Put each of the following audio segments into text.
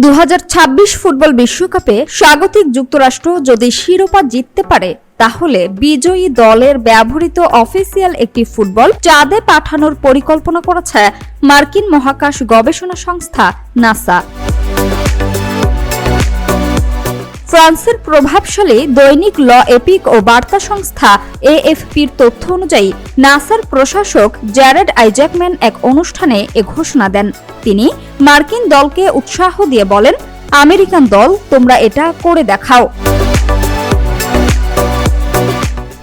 2026 football বিশ্বকাপে স্বাগতিক যুক্তরাষ্ট্র যদি শিরোপা জিততে পারে তাহলে বিজয়ী দলের ব্যবহৃত অফিসিয়াল একটি ফুটবল চাঁদে পাঠানোর পরিকল্পনা করেছে মার্কিন মহাকাশ গবেষণা সংস্থা নাসা। ফ্রান্সের প্রভাবশালী দৈনিক ল এপিক ও বার্তা সংস্থা এএফপির তথ্য অনুযায়ী নাসার প্রশাসক জ্যারেড আইজ্যাকম্যান এক অনুষ্ঠানে এ ঘোষণা দেন। তিনি মার্কিন দলকে উৎসাহ দিয়ে বলেন, আমেরিকান দল, তোমরা এটা করে দেখাও।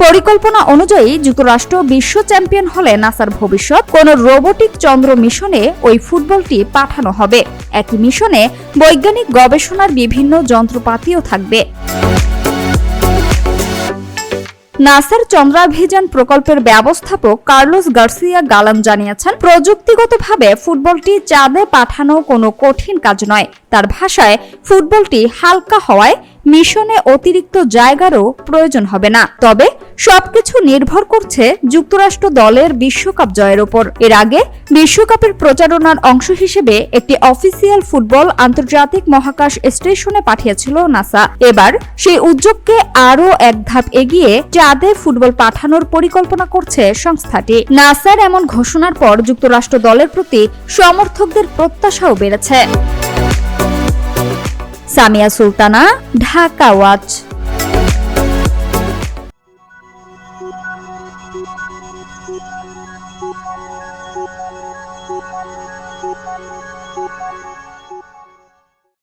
পরিকল্পনা অনুযায়ী যুক্তরাষ্ট্র বিশ্ব চ্যাম্পিয়ন হলে নাসার ভবিষ্যৎ কোন রোবোটিক চন্দ্র মিশনে ওই ফুটবলটি পাঠানো হবে। একই মিশনে বৈজ্ঞানিক গবেষণার বিভিন্ন যন্ত্রপাতিও থাকবে। নাসার চন্দ্রাভিযান প্রকল্পের ব্যবস্থাপক কার্লোস গার্সিয়া গালান জানিয়েছেন, প্রযুক্তিগতভাবে ফুটবলটি চাঁদে পাঠানো কোনো কঠিন কাজ নয়। তার ভাষায়, ফুটবলটি হালকা হওয়ায় মিশনে অতিরিক্ত জায়গারও প্রয়োজন হবে না। তবে সবকিছু নির্ভর করছে যুক্তরাষ্ট্র দলের বিশ্বকাপ জয়ের উপর। এর আগে বিশ্বকাপের প্রচারণার অংশ হিসেবে একটি অফিসিয়াল ফুটবল আন্তর্জাতিক মহাকাশ স্টেশনে পাঠিয়েছিল নাসা। এবার সেই উদ্যোগকে আরও এক ধাপ এগিয়ে চাঁদে ফুটবল পাঠানোর পরিকল্পনা করছে সংস্থাটি। নাসার এমন ঘোষণার পর যুক্তরাষ্ট্র দলের প্রতি সমর্থকদের প্রত্যাশাও বেড়েছে। সামিয়া সুলতানা, ঢাকা ওয়াচ।